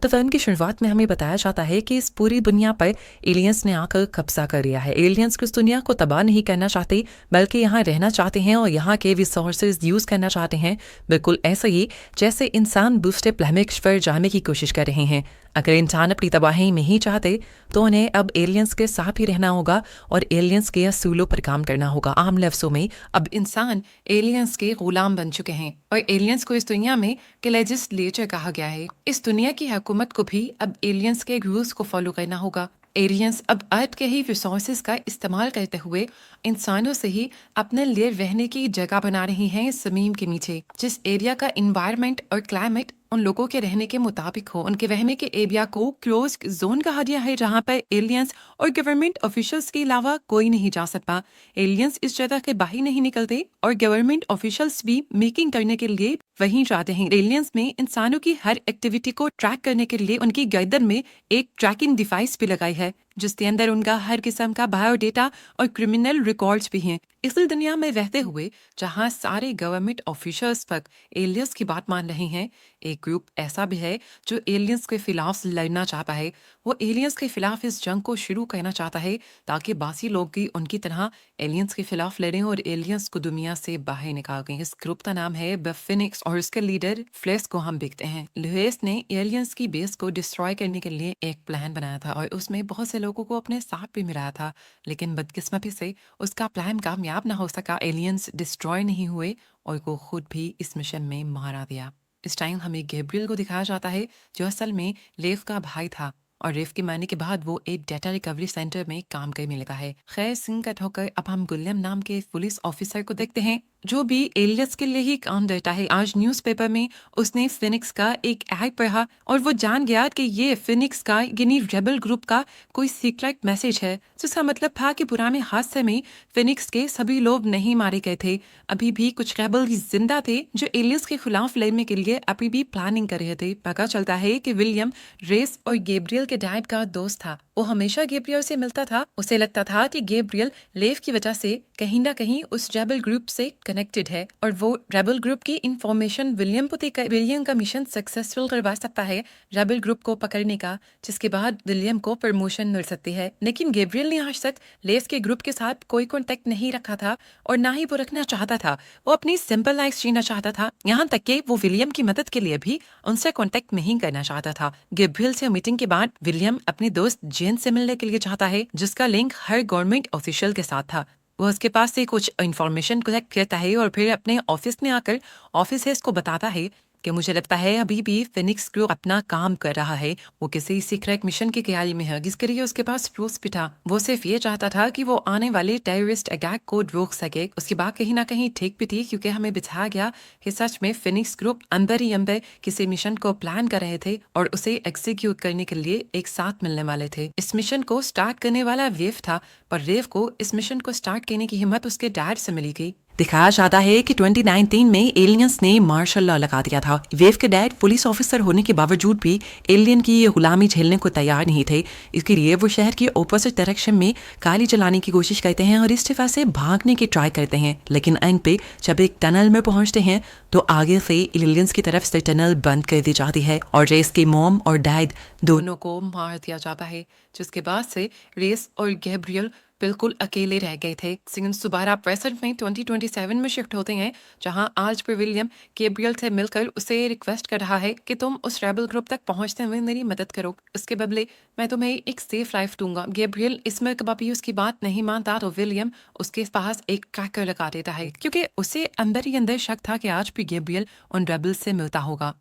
तो फिल्म की शुरुआत में हमें बताया जाता है कि इस पूरी दुनिया पर एलियंस ने आकर कब्जा कर लिया है। एलियंस इस दुनिया को तबाह नहीं करना चाहते, बल्कि यहाँ रहना चाहते हैं और यहाँ के रिसोर्सेज यूज करना चाहते हैं, बिल्कुल ऐसा ही जैसे इंसान दूसरे प्लैनेट्स पर जाने की कोशिश कर रहे हैं। अगर इंसान अपनी तबाही नहीं चाहते तो उन्हें अब एलियंस के साथ ही रहना होगा और एलियंस के असूलों पर काम करना होगा। आम लफ्जों में अब इंसान एलियंस के गुलाम बन चुके हैं और एलियंस को इस दुनिया में के लेजिस्लेचर कहा गया है। इस दुनिया की हुकूमत को भी अब एलियंस के रूल्स को फॉलो करना होगा। एलियंस अब अर्थ के ही रिसोर्सेज का इस्तेमाल करते हुए इंसानों से ही अपने लिए रहने की जगह बना रही हैं इस जमीन के नीचे। जिस एरिया का इन्वायरमेंट और क्लाइमेट उन लोगों के रहने के मुताबिक हो, उनके रहने के एरिया को क्लोज जोन कहा गया है, जहाँ पर एलियंस और गवर्नमेंट ऑफिशियल्स के अलावा कोई नहीं जा सकता। एलियंस इस जगह के बाहर नहीं निकलते और गवर्नमेंट ऑफिशियल्स भी मीटिंग करने के लिए वहीं जाते हैं। एलियंस में इंसानों की हर एक्टिविटी को ट्रैक करने के लिए उनकी गर्दन में एक ट्रैकिंग डिवाइस भी लगाई है, जिसके अंदर उनका हर किस्म का बायोडेटा और क्रिमिनल रिकॉर्ड्स भी हैं। इसी दुनिया में रहते हुए जहां सारे गवर्नमेंट ऑफिशियल्स तक एलियंस की बात मान रहे हैं, एक ग्रुप ऐसा भी है जो एलियंस के खिलाफ लड़ना चाहता है। वो एलियंस के खिलाफ इस जंग को शुरू करना चाहता है ताकि बाकी लोग भी उनकी तरह एलियंस के खिलाफ लड़ें और एलियंस को दुनिया से बाहर निकाल गए। इस ग्रुप का नाम है द फिनिक्स और इसके लीडर फ्लेस को हम देखते हैं। लुइस ने एलियंस की बेस को डिस्ट्रॉय करने के लिए एक प्लान बनाया था और उसमें बहुत से लोगों को अपने साथ भी मिलाया था, लेकिन बदकिस्मती से उसका प्लान कामयाब ना हो सका। एलियंस डिस्ट्रॉय नहीं हुए और वो खुद भी इस मिशन में मारा गया। इस टाइम हमें गैब्रियल को दिखाया जाता है, जो असल में लेव का भाई था और रेफ के मरने के बाद वो एक डेटा रिकवरी सेंटर में काम करने लगा है। खैर सिंह कट होकर अब हम गुलियम नाम के पुलिस ऑफिसर को देखते हैं, जो भी एलियंस के लिए ही काम करता है। आज न्यूज़पेपर में उसने फिनिक्स का एक एड पढ़ा और वो जान गया कि ये फिनिक्स का यानी रेबल ग्रुप का कोई सीक्रेट मैसेज है, जिसका मतलब था कि पुराने हादसे में फिनिक्स के सभी लोग नहीं मारे गए थे। अभी भी कुछ रेबल जिंदा थे जो एलियंस के खिलाफ लड़ने के लिए अभी भी प्लानिंग कर रहे थे। पता चलता है कि विलियम रेस और गैब्रियल के डैड का दोस्त था। वो हमेशा गैब्रियल से मिलता था। उसे लगता था कि गैब्रियल लेव की वजह से कहीं ना कहीं उस रेबल ग्रुप से कनेक्टेड है और वो रेबल ग्रुप की इंफॉर्मेशन विलियम को देकर विलियम का मिशन सक्सेसफुल करवा सकता है रेबल ग्रुप को पकड़ने का, जिसके बाद विलियम को प्रमोशन मिल सकती है। लेकिन गैब्रियल ने आज तक लेव के ग्रुप के साथ कोई कॉन्टेक्ट नहीं रखा था और ना ही वो रखना चाहता था। वो अपनी सिंपल लाइफ जीना चाहता था, यहाँ तक कि वो विलियम की मदद के लिए भी उनसे कॉन्टेक्ट नहीं करना चाहता था। गैब्रियल से मीटिंग के बाद विलियम अपने दोस्त जेन से मिलने के लिए चाहता है, जिसका लिंक हर गवर्नमेंट ऑफिशियल के साथ था। वो उसके पास से कुछ इंफॉर्मेशन कलेक्ट करता है और फिर अपने ऑफिस में आकर ऑफिस हेड को बताता है कि मुझे लगता है अभी भी फिनिक्स ग्रुप अपना काम कर रहा है। वो किसी सीक्रेट मिशन की तैयारी में है, जिसके लिए उसके पास प्रूफ भी था। वो सिर्फ ये चाहता था कि वो आने वाले टेररिस्ट अटैक को रोक सके। उसकी बात कहीं ना कहीं ठीक भी थी, क्योंकि हमें बिठाया गया कि सच में फिनिक्स ग्रुप अंदर ही अंदर किसी मिशन को प्लान कर रहे थे और उसे एग्जीक्यूट करने के लिए एक साथ मिलने वाले थे। इस मिशन को स्टार्ट करने वाला रेव था, पर रेव को इस मिशन को स्टार्ट करने की हिम्मत उसके डैड से मिली गई। दिखाया जाता है कि 2019 में एलियंस ने मार्शल लॉ लगा दिया था। वेव के डैड पुलिस ऑफिसर होने के बावजूद भी एलियन की ये गुलामी झेलने को तैयार नहीं थे। इसके लिए वो शहर की ऑपोजिट डायरेक्शन में गाड़ी चलाने की कोशिश करते हैं और इस जगह से भागने की ट्राई करते हैं, लेकिन एंड पे जब एक टनल में पहुंचते हैं तो आगे से एलियंस की तरफ से टनल बंद कर दी जाती है और रेस की मॉम और डैड दोनों को मार दिया जाता है, जिसके बाद से रेस और गैब्रियल बिल्कुल अकेले रह गए थे। सिंगन दोबारा प्रेजेंट में 2027 में शिफ्ट होते हैं, जहां आज पर विलियम गैब्रियल से मिलकर उसे रिक्वेस्ट कर रहा है कि तुम उस रेबल ग्रुप तक पहुंचते हुए मेरी मदद करो, इसके बदले मैं तुम्हें एक सेफ लाइफ दूंगा। गैब्रियल इसमें कभी उसकी बात नहीं मानता तो विलियम उसके पास एक ट्रैकर लगा देता है, क्योंकि उसे अंदर ही अंदर शक था कि आज भी गैब्रियल उन रेबल से मिलता होगा।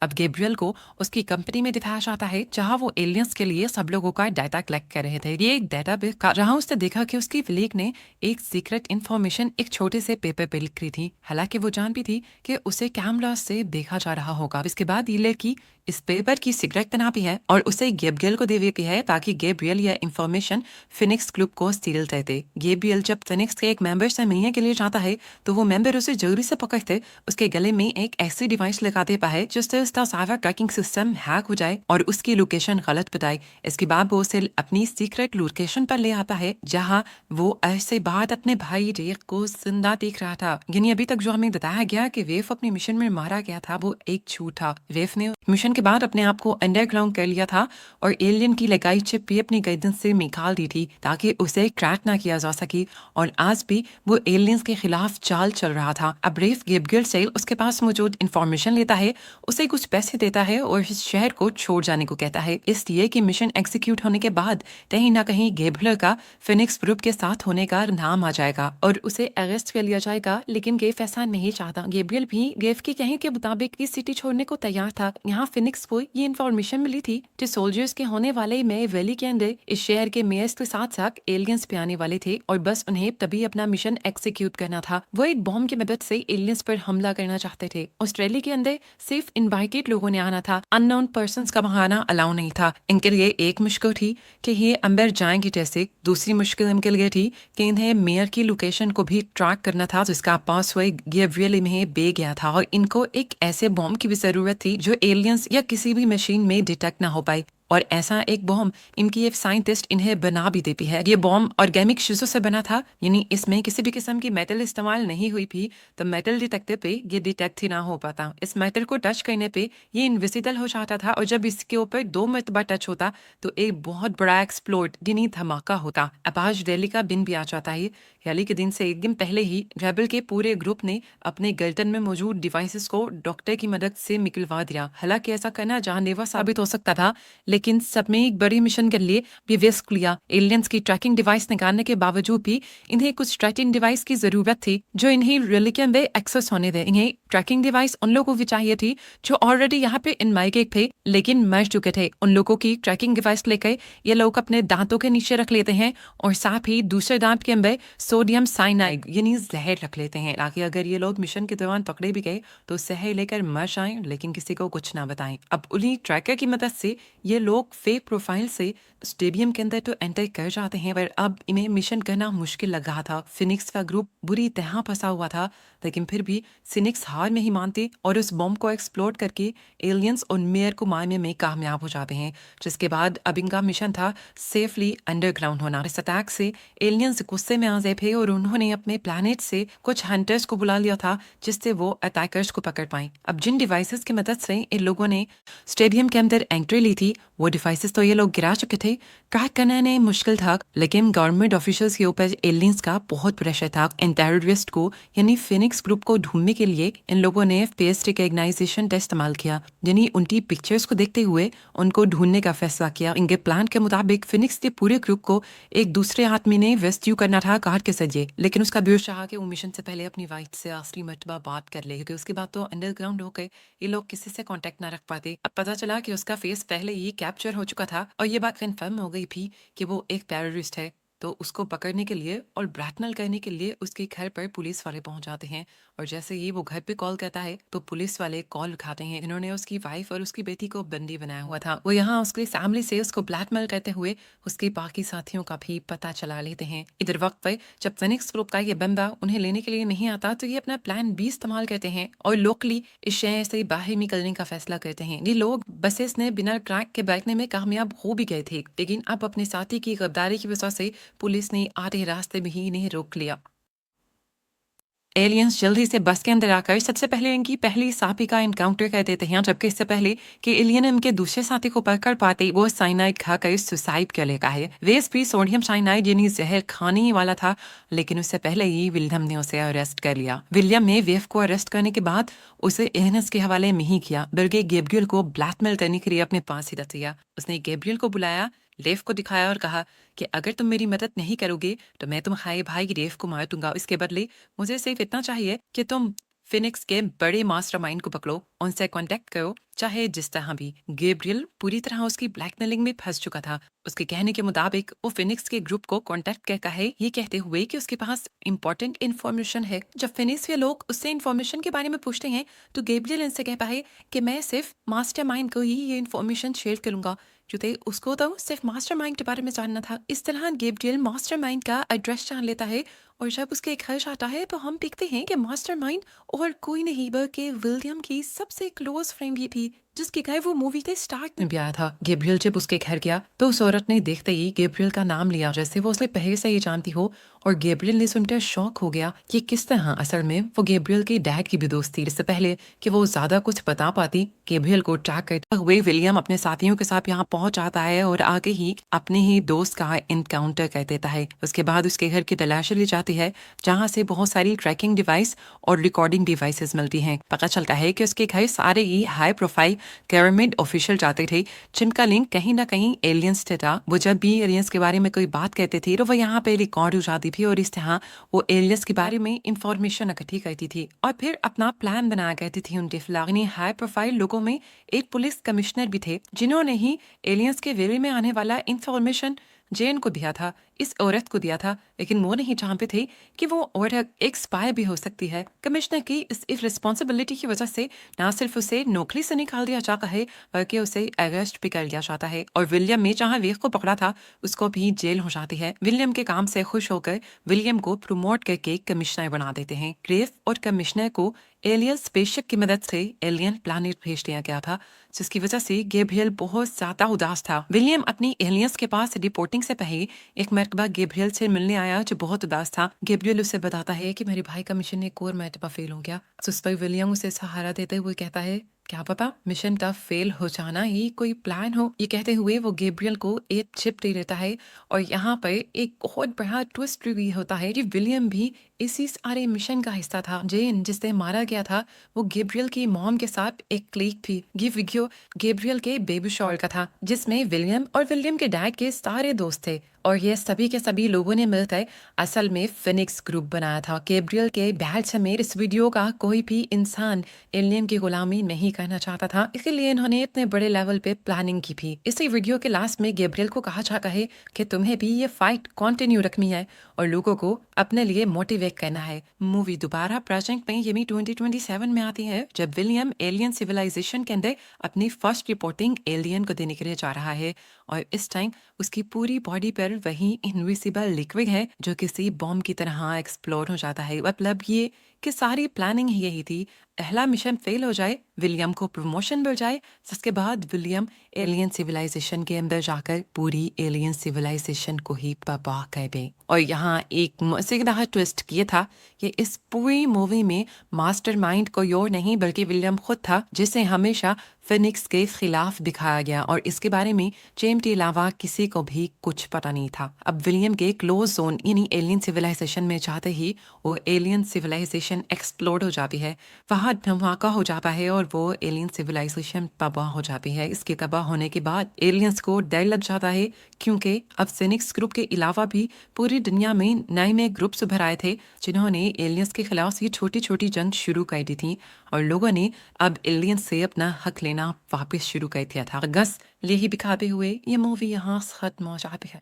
अब गैब्रियल को उसकी कंपनी में दिखाया जाता है, जहां वो एलियंस के लिए सब लोगों का डाटा कलेक्ट कर रहे थे। ये एक डाटा बेस का, जहां उसने देखा कि उसकी विलीग ने एक सीक्रेट इन्फॉर्मेशन एक छोटे से पेपर पे लिख रही थी। हालांकि वो जान भी थी कि उसे कैमरा से देखा जा रहा होगा। इसके बाद ये लड़की इस पेपर की सिगरेट बना भी है और उसे गैब्रियल को दे देती है, ताकि गैब्रियल यह इन्फॉर्मेशन फिनिक्स ग्रुप को स्टील कर दे। गैब्रियल जब फिनिक्स के एक मेंबर से मिलने के लिए जाता है तो वो मेंबर उसे जल्दी से पकड़ते उसके गले में एक ऐसी डिवाइस लगा देता है जिससे उसका सारा ट्रैकिंग सिस्टम हैक हो जाए और उसकी लोकेशन गलत बताए। इसके बाद वो उसे अपनी सीक्रेट लोकेशन पर ले आता है जहां वो ऐसे बाद अपने भाई रेफ को जिंदा देख रहा था। यानी अभी तक जो हमें बताया गया कि रेफ अपने मिशन में मारा गया था वो एक झूठ था। रेफ ने मिशन के बाद अपने आप को अंडरग्राउंड कर लिया था और एलियन की लगाई चिप भी अपनी गर्दन से निकाल दी थी ताकि उसे ट्रैक ना किया जा सके और आज भी वो एलियंस के खिलाफ चाल चल रहा था। अब रेफ गैब्रियल से उसके पास मौजूद इंफॉर्मेशन लेता है, उसे कुछ पैसे देता है और इस शहर को छोड़ जाने को कहता है, इसलिए कि मिशन एग्जीक्यूट होने के बाद कहीं ना कहीं गैब्रियल का फिनिक्स ग्रुप के साथ होने का नाम आ जाएगा और उसे अरेस्ट कर लिया जाएगा। लेकिन गेफ ऐसा नहीं चाहता। गैब्रियल भी गेफ के कहे के मुताबिक इस सिटी छोड़ने को तैयार था। यहाँ फिनिक्स को ये इन्फॉर्मेशन मिली थी कि सोल्जर्स के होने वाले मे वैली के अंदर इस शहर के मेयर्स के साथ साथ एलियंस भी आने वाले थे और बस उन्हें तभी अपना मिशन एग्जीक्यूट करना था। वो एक बॉम्ब की मदद से एलियंस पर हमला करना चाहते थे। ऑस्ट्रेलिया के अंदर सिर्फ इनवाइटेड लोगों ने आना था, अननोन पर्संस का वहां आना अलाउ नहीं था। इनके लिए एक मुश्किल थी कि ये अंदर जाएंगे जैसे। दूसरी मुश्किल इनके लिए थी कि इन्हें मेयर की लोकेशन को भी ट्रैक करना था जिसका पासवर्ड गैब्रियल में बे गया था और इनको एक ऐसे बॉम्ब की भी जरूरत थी जो एलियंस या किसी भी मशीन में डिटेक्ट ना हो पाए। और ऐसा एक बॉम्ब इनकी एक साइंटिस्ट इन्हें बना भी देती है। ये बॉम्ब ऑर्गेनिक शीशों से बना था, यानी इसमें किसी भी किस्म की मेटल इस्तेमाल नहीं हुई थी, तो मेटल डिटेक्टर पे ये डिटेक्ट ही ना हो पाता। इस मेटल को टच करने पे ये इनविजिबल हो जाता था और जब इसके ऊपर 2 मरतबा टच होता तो एक बहुत बड़ा एक्सप्लोड यानी धमाका होता। अब आज दिल्ली का दिन भी आ जाता है। रैली के दिन से एक दिन पहले ही रेबल के पूरे ग्रुप ने अपने गर्दन में मौजूद डिवाइसेस को डॉक्टर की मदद से निकलवा दिया। हालांकि ऐसा करना जानलेवा साबित हो सकता था, लेकिन सब में एक बड़ी मिशन के लिए भी रिस्क लिया। एलियंस की ट्रैकिंग डिवाइस निकालने के बावजूद भी इन्हें कुछ ट्रैकिंग डिवाइस की जरूरत थी जो इन्हें रैली के अंदर एक्सेस होने दे। इन्हें ट्रैकिंग डिवाइस उन लोगों को भी चाहिए थी जो ऑलरेडी यहाँ पे इनवाइटेड थे लेकिन मर चुके थे। उन लोगों की ट्रैकिंग डिवाइस लेकर ये लोग अपने दांतों के नीचे रख लेते हैं और साथ ही दूसरे दांत के अंदर सोडियम साइनाइड यानी जहर रख लेते हैं ताकि अगर ये लोग मिशन के दौरान पकड़े भी गए तो जहर लेकर मर जाएं लेकिन किसी को कुछ ना बताएं। अब उन्हीं ट्रैकर की मदद से ये लोग फेक प्रोफाइल से स्टेडियम के अंदर तो एंटर कर जाते हैं, पर अब इन्हें मिशन करना मुश्किल लग रहा था। फिनिक्स का ग्रुप बुरी तरह फंसा हुआ था, लेकिन फिर भी फिनिक्स हार नहीं मानते और उस बॉम्ब को एक्सप्लोड करके एलियंस और मेयर को मारने में कामयाब हो जाते हैं, जिसके बाद अब इनका मिशन था सेफली अंडरग्राउंड होना। इस अटैक से एलियंस गुस्से में आ गए थे और उन्होंने अपने प्लैनेट से कुछ हंटर्स को बुला लिया था जिससे वो अटैकर्स को पकड़ पाए। अब जिन डिवाइसेस की मदद से इन लोगों ने स्टेडियम के अंदर एंट्री ली थी वो डिवाइसेस तो ये लोग गिरा चुके थे। ट्रैक करना नहीं मुश्किल था, लेकिन गवर्नमेंट ऑफिशियल्स के ऊपर एलियंस का बहुत प्रेशर था। इन टेररिस्ट को यानी फिनिक्स ग्रुप को ढूंढने के लिए इन लोगों ने फेस रिकॉग्नाइजेशन टेस्ट इस्तेमाल किया, यानी उनकी पिक्चर्स को देखते हुए उनको ढूंढने का फैसला किया। इनके प्लान के मुताबिक फिनिक्स के पूरे ग्रुप को एक दूसरे आदमी ने रेस्क्यू करना था कार के जरिए, लेकिन उसका दिल चाहा कि वो मिशन से पहले अपनी वाइफ से आखिरी मरतबा बात कर ले, क्योंकि उसके बाद तो अंडरग्राउंड हो गए, ये लोग किसी से कांटेक्ट ना रख पाते। अब पता चला कि उसका फेस पहले ही कैप्चर हो चुका था और ये बात कंफर्म हो गई थी कि वो एक टेररिस्ट है। तो उसको पकड़ने के लिए और ब्लैकमेल करने के लिए उसके घर पर पुलिस वाले पहुंच जाते हैं और जैसे ही वो घर पे कॉल करता है तो पुलिस वाले कॉल उठाते हैं। इन्होंने उसकी वाइफ और उसकी बेटी को बंदी बनाया हुआ था। वो यहाँ उसकी फैमिली से उसको ब्लैकमेल करते हुए उसके बाकी साथियों का भी पता चला लेते हैं। इधर वक्त पर जब फिनिक्स ग्रुप का ये बंदा उन्हें लेने के लिए नहीं आता तो ये अपना प्लान बी इस्तेमाल करते हैं और लोकली इस शहर से बाहर निकलने का फैसला करते हैं। ये लोग बसेस ने बिना ट्रैक के बैठने में कामयाब हो भी गए थे, लेकिन अब अपने साथी की गद्दारी की वजह से पुलिस ने आधे रास्ते में ही इन्हें रोक लिया। एलियंस जल्दी से बस के अंदर आकर सबसे पहले इनकी पहली साथी का एनकाउंटर कर देते हैं, जबकि इससे पहले कि एलियन इनके दूसरे साथी को पकड़ पाते वो साइनाइड खाकर सुसाइड कर लेता है। वेस भी सोडियम साइनाइड यानी जहर खाने ही वाला था, लेकिन उससे पहले ही विलियम ने उसे अरेस्ट कर लिया। विलियम ने वेफ को अरेस्ट करने के बाद उसे एहनस के हवाले नहीं किया, बल्कि गैब्रियल को ब्लैकमेल करने के लिए अपने पास ही रख दिया। उसने गैब्रियल को बुलाया, रेफ को दिखाया और कहा कि अगर तुम मेरी मदद नहीं करोगे तो मैं तुम्हारे भाई रेफ को मार दूंगा। इसके बदले मुझे सिर्फ इतना चाहिए कि तुम फिनिक्स के बड़े मास्टरमाइंड को पकड़ो, उनसे कांटेक्ट करो, चाहे जिस तरह भी। गैब्रियल पूरी तरह उसकी ब्लैकमेलिंग में फंस चुका था। उसके कहने के मुताबिक वो फिनिक्स के ग्रुप को कांटेक्ट करता है, ये कहते हुए कि उसके पास इंपॉर्टेंट इन्फॉर्मेशन है। जब फिनिक्स के लोग उससे इन्फॉर्मेशन के बारे में पूछते हैं तो गैब्रियल इनसे कहता है कि मैं सिर्फ मास्टरमाइंड को ही ये इन्फॉर्मेशन शेयर करूंगा, क्योंकि उसको तो सिर्फ मास्टरमाइंड के बारे में जानना था। इस तरह गैब्रियल मास्टरमाइंड का एड्रेस जान लेता है اور جب اس کے گھر جاتا ہے تو ہم دیکھتے ہیں کہ ماسٹر مائنڈ اور کوئی نہیں بلکہ ولیم کی سب سے کلوز فرینڈ بھی تھی، جس کے گھر وہ مووی کے اسٹارٹ میں بھی آیا تھا۔ گیبریل جب اس کے گھر گیا تو اس عورت نے دیکھتے ہی گیبریل کا نام لیا، جیسے وہ اسے پہلے سے ہی جانتی ہو، اور گیبریل نے سن کر شوق ہو گیا کہ کس طرح اصل میں وہ گیبریل کے ڈیڈ کی بھی دوست تھی۔ اس سے پہلے کہ وہ زیادہ کچھ بتا پاتی، گیبریل کو ٹریک کرتے ہوئے ولیم اپنے ساتھیوں کے ساتھ یہاں پہنچ جاتا ہے اور آگے ہی اپنے ہی دوست کا انکاؤنٹر کر دیتا ہے۔ اس کے بعد اس کے گھر کی تلاشی لی جاتی ہے، جہاں سے بہت ساری ٹریکنگ ڈیوائس اور ریکارڈنگ ڈیوائسز ملتی ہیں۔ پتہ چلتا ہے کہ اس کے گھر سارے ہی ہائی پروفائل گورنمنٹ آفیشل جاتے تھے، جن کا لنک کہیں نہ کہیں ایلینز سے تھا۔ وہ جب بھی ایلینز کے بارے میں کوئی بات کہتے تھے تو وہ یہاں پہ ریکارڈ ہو جاتی تھی، اور اس طرح وہ ایلینز کے بارے میں انفارمیشن اکٹھی کرتی تھی اور پھر اپنا پلان بنایا کرتی تھی ان کے خلاف۔ ہائی پروفائل لوگوں میں ایک پولیس کمشنر بھی تھے، جنہوں نے ہی ایلینز کے ویلے میں آنے والا انفارمیشن جین کو دیا تھا، اس عورت کو دیا تھا، لیکن وہ نہیں جانتے تھے کہ وہ عورت ایک اسپائی بھی ہو سکتی ہے۔ کمشنر کی اس رسپانسبلٹی کی وجہ سے نہ صرف اسے نوکری سے نکال دیا جاتا ہے بلکہ اسے اریسٹ بھی کر لیا جاتا ہے، اور ولیم نے جہاں ویخ کو پکڑا تھا اس کو بھی جیل ہو جاتی ہے۔ ولیم کے کام سے خوش ہو کر ولیم کو پروموٹ کر کے کمشنر بنا دیتے ہیں۔ گریف اور کمشنر کو ایلین اسپیس شپ کی مدد سے ایلین پلانٹ بھیج دیا گیا تھا، جس کی وجہ سے گیبریل بہت زیادہ اداس تھا۔ ولیم اپنی ایلینز کے پاس رپورٹنگ سے پہلے ایک مرتبہ گیبریل سے ملنے آیا، جو بہت اداس تھا۔ گیبریل اسے بتاتا ہے کہ میرے بھائی کا مشن ایک اور مرتبہ فیل ہو گیا۔ اس پر ولیم اسے سہارا دیتے ہوئے کہتا ہے، کیا پتا مشن کا فیل ہو جانا ہی کوئی پلان ہو۔ یہ کہتے ہوئے وہ گیبریل کو ایک چپ دے دیتا ہے، اور یہاں پر ایک بہت بڑا ٹوسٹ بھی ہوتا ہے کہ ولیم بھی اسی سارے مشن کا حصہ تھا۔ جین جس سے مارا گیا تھا وہ گیبریل کی موم کے ساتھ ایک کلیک تھی۔ یہ ویڈیو گیبریل کے بیبی شاور کا تھا، جس میں ولیم اور ولیم کے ڈیڈ کے سارے دوست تھے، اور یہ سبھی کے سبھی لوگوں نے مل کر اصل میں فینکس گروپ بنایا تھا۔ گیبریل کے بیڈ سمیت اس ویڈیو کا کوئی بھی انسان ایلین کی غلامی نہیں کرنا چاہتا تھا، اسی لیے انہوں نے اتنے بڑے لیول پہ پلاننگ کی بھی۔ اسی ویڈیو کے لاسٹ میں گیبریل کو کہا جاتا ہے کہ تمہیں بھی یہ فائٹ کنٹینیو رکھنی ہے اور لوگوں کو اپنے لیے موٹیویٹ کرنا ہے۔ مووی دوبارہ پروجیکٹ میں یعنی 2027 میں آتی ہے، جب ولیم ایلین سیولائزیشن کے اندر اپنی فرسٹ رپورٹنگ ایلین کو دینے کے لیے جا رہا ہے، اور اس ٹائم اس کی پوری باڈی پر وہی انویسیبل لیکوڈ ہے جو کسی بم کی طرح ایکسپلور ہو جاتا ہے۔ مطلب یہ کہ ساری پلاننگ ہی یہی تھی، پہلا مشن فیل ہو جائے، ولیم کو پروموشن مل جائے، جس کے بعد ولیم ایلین سیولائزیشن کے اندر جا کر پوری ایلین سیولائزیشن کو ہی تباہ کر دے۔ اور یہاں ایک مزیدار ٹوسٹ یہ تھا کہ اس پوری مووی میں ماسٹر مائنڈ کوئی اور نہیں بلکہ ولیم خود تھا، جسے ہمیشہ فینکس کے خلاف دکھایا گیا، اور اس کے بارے میں جیم کے علاوہ کسی کو بھی کچھ پتہ نہیں تھا۔ اب ولیم کے کلوز زون یعنی ایلین سیولائزیشن میں جاتے ہی وہ ایلین سیولائزیشن ایکسپلوڈ ہو جاتی ہے، وہاں دھماکہ ہو جاتا ہے اور وہ ایلین سیولائزیشن تباہ ہو جاتی ہے۔ اس کے تباہ ہونے کے بعد ایلینز کو ڈر لگ جاتا ہے، کیونکہ اب فینکس گروپ کے علاوہ بھی پوری دنیا میں نئے گروپس ابھر آئے تھے، جنہوں نے ایلینز کے خلاف یہ چھوٹی چھوٹی جنگ شروع کر دی تھی، اور لوگوں نے اب ایلینز سے اپنا حق لینا واپس شروع کر دیا تھا۔ یہی دکھاتے ہوئے یہ مووی یہاں ختم ہو جاتی ہے۔